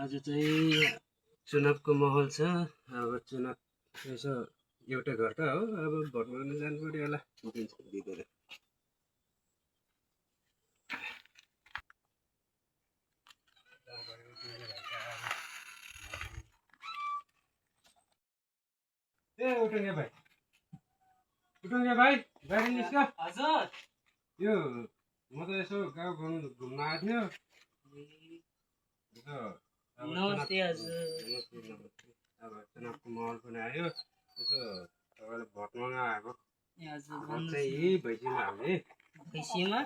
आज चाहिँ चुनावको माहौल छ। अब चुनाव यसो एउटा घर त हो, अब भोट माग्न जानु पर्यो होला। दिँदैन ए उठुङ्गे भाइ बाहिर निस्क। हजुर यो म त यसो गाउँ घुम्न आएको थियो। नमस्ते हजुर। अब चुनावको माहौल पनि आयो, यसो तपाईँले भोट माग्न आएको। ए हजुर भोट चाहिँ यही भैँसीमा हाल्ने। भैँसीमा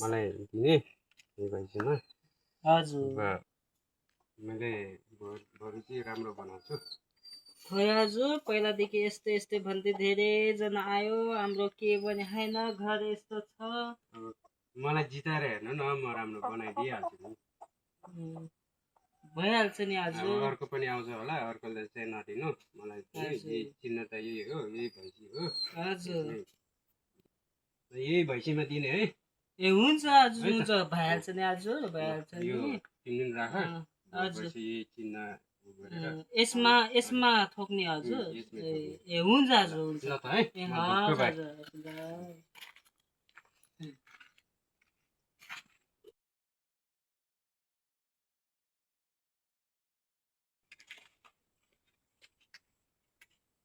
मलाई दिने यही भैँसीमा। हजुर मैले बरु चाहिँ राम्रो बनाउँछु। खोइ हजुर पहिलादेखि यस्तै यस्तै भन्दै धेरैजना आयो, हाम्रो के पनि छैन, घर यस्तो छ। अब मलाई जिताएर हेर्नु न, म राम्रो बनाइदिइहाल्छु नि। भइहाल्छ नि हजुर। अर्को पनि आउँछ होला, अर्कोले चाहिँ नदिनु मलाई। चिन्ह त यही हो, यही भैँसी हो हजुर। यही भैँसीमा दिने है। ए हुन्छ हजुर, हुन्छ भइहाल्छ नि हजुर, भइहाल्छ नि। यो 3 दिन राख हजुर। यही चिन्ह यसमा थोक्ने हजुर। ए हुन्छ हजुर, हुन्छ ल त है। ए हजुर।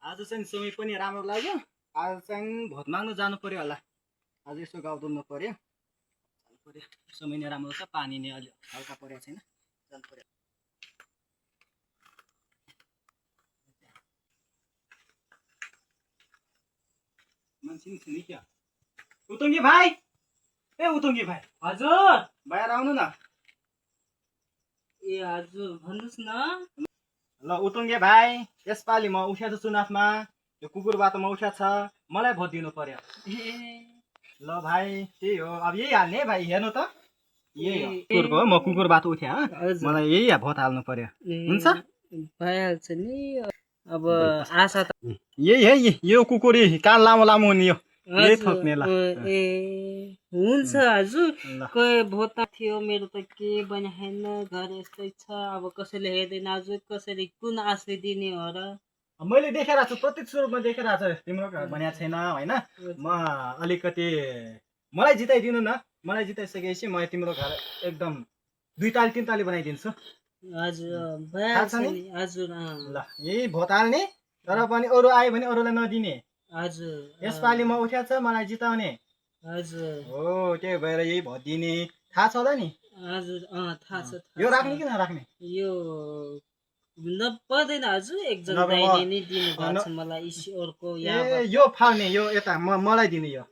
आज चाहिँ समय पनि राम्रो लाग्यो। आज चाहिँ भोट माग्नु जानु पर्यो होला। आज यसो गाउँ डुल्नु पर्यो, जानु पर्यो। समय नै राम्रो छ, पानी नै अलि हल्का परेको छैन, जानु पर्यो। मान्छे नि क्या उतुङ्गी भाइ, ए उतुङ्गी भाइ हजुर बाहिर आउनु न। ए हजुर भन्नुहोस् न। ल उतुङ्गे भाइ, यसपालि म उठ्या छु चुनावमा। यो कुकुरबाट म उठ्या छ, मलाई भोट दिनु पर्यो। ल भाइ त्यही हो, अब यही हाल्ने है भाइ। हेर्नु त यही हो कुकुरको हो, म कुकुरबाट उठ्या, मलाई यही भोट हाल्नु पर्यो। हुन्छ भइहाल्छ नि। अब आशा त यही है, यो कुकुर कान लामो लामो हुने यो यही थोक्ने। ल ए हुन्छ हजुर। कोही भोट थियो, मेरो त के पनि छैन, घर यस्तै छ। अब कसैले हेर्दैन हजुर, कसैले कुन आशले दिने हो र। मैले देखेर छु, प्रत्यक्ष रूपमा देखेर छु। तिम्रो घर भनेको छैन होइन। म अलिकति मलाई जिताइदिनु न। मलाई जिताइसकेपछि म तिम्रो घर एकदम 2 ताली 3 ताली बनाइदिन्छु। हजुर भइहाल्छ नि हजुर। ल यही भोट हाल्ने, तर पनि अरू आयो भने अरूलाई नदिने। हजुर यसपालि म उठ्या छ, मलाई जिताउने। हजुर हो त्यही भएर यही भोट दिने। थाहा छ होला नि? हजुर थाहा छ। यो राख्ने कि नराख्ने? यो पर्दैन हजुर, एकजना दाइले नै दिनु भएको छ मलाई ईश्वरको। ए यो फाल्ने, यो यता मलाई दिने। यो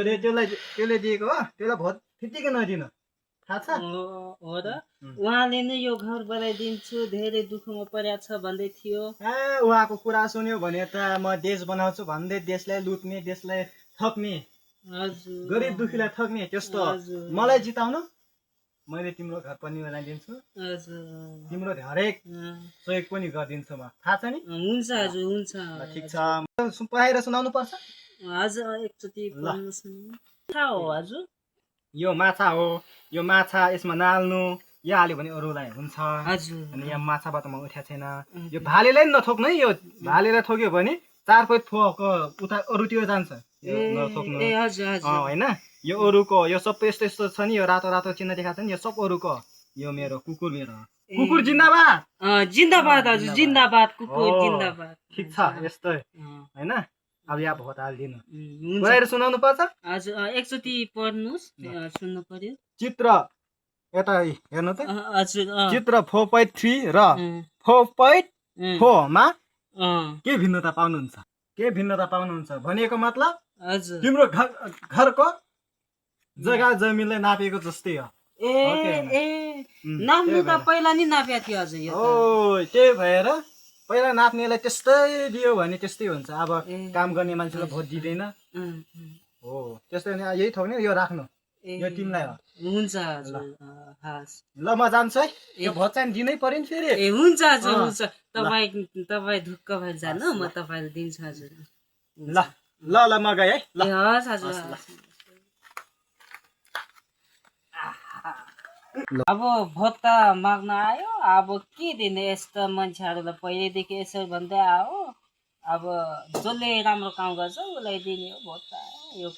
त्यसले दिएको हो, त्यसलाई भोट फिटिकै नदिनु। थाहा छ हो र? उहाँले नै यो घर बनाइदिन्छु, धेरै दुःखमा परेको छ भन्दै थियो। उहाँको कुरा सुन्यो भने त म देश बनाउँछु भन्दै देशलाई लुट्ने, देशलाई ठग्ने, गरिब दुखीलाई ठग्ने त्यस्तो। मलाई जिताउनु, मैले तिम्रो घर पनि बनाइदिन्छु, तिम्रो हरेक सहयोग पनि गरिदिन्छु म। थाहा छ नि? हुन्छ हजुर, हुन्छ। ठिक छ, पढाएर सुनाउनु पर्छ हजुर। एकचोटि भन्नुहोस् न। थाहा हो हजुर? यो माछा हो, यो माछा यसमा नाल्नु, यो हाल्यो भने अरूलाई हुन्छ। अनि यहाँ माछाबाट म उठ्या छैन। यो भालेलाई नठोक्नु है। यो भालेलाई ठोक्यो भने 4 पैत उता अरूतिर जान्छ। नठोक्नु होइन। यो अरूको, यो सबै यस्तो यस्तो छ नि, यो रातो रातो चिन्ह देखाएको छ नि, यो सब अरूको। यो मेरो कुकुर, मेरो कुकुर जिन्दाबाद। जिन्दाबाद हजुर, जिन्दाबाद कुकुर जिन्दाबाद। ठिक छ यस्तै होइन। अब यहाँ भोट हालिदिनु, पढाएर सुनाउनु पर्छ। हजुर एकचोटि पढ्नुहोस्, सुन्नु पर्यो। चित्र यता हेर्नु त। हजुर चित्र 4.3 र 4.4 मा के भिन्नता पाउनुहुन्छ? के भिन्नता पाउनुहुन्छ भनेको मतलब हजुर तिम्रो घरको जग्गा जमिनलाई नापेको जस्तै हो। ए नाप्नु त पहिला नि नाप्या थियो हजुर। हो त्यही भएर पहिला नाप्नेलाई त्यस्तै दियो भने त्यस्तै हुन्छ। अब काम गर्ने मान्छेलाई भोट दिँदैन हो, त्यस्तै यही ठग्ने। यो राख्नु, यो तिमीलाई हो। हुन्छ हजुर। ल म जान्छु है, यो भोट चाहिँ दिनै पर्यो नि फेरि। ए हुन्छ हजुर, हुन्छ। तपाईँ ढुक्क भएर जानु, म तपाईँलाई दिन्छु हजुर। ल ल ल म गएँ है। ल हस् हजुर। अब भोट माग्न आयो अब के दिने यस्तो मान्छेहरूलाई पहिल्यैदेखि यसो भन्दै आयो अब जसले राम्रो काम गर्छ उसलाई दिने हो भोट यो